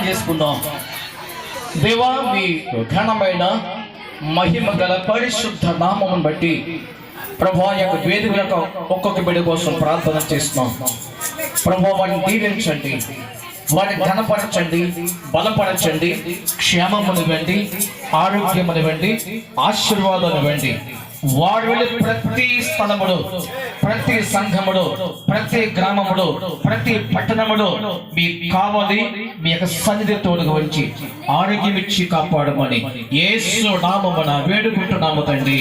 చేసుకుందాం. దేవా, మీ ఘనమైన మహిమ గల పరిశుద్ధ నామమును బట్టి ప్రభువా యొక్క వేదికలకు ఒక్కొక్క బిడ్డ కోసం ప్రార్థన చేస్తున్నాం. ప్రభువా, వాటిని దీవించండి, వాటిని ఘనపరచండి, బలపరచండి, క్షేమమునివ్వండి, ఆరోగ్యమునివ్వండి, ఆశీర్వాదమునివ్వండి. వాడు వెళ్ళి ప్రతి స్థలములో, ప్రతి సంఘములో, ప్రతి గ్రామములో, ప్రతి పట్టణములో మీకు కావాలి మీ యొక్క సన్నిధి తోడుగా వచ్చి ఆరోగ్యం ఇచ్చి కాపాడమని యేసు నామమున వేడుకుంటున్నాము తండ్రి.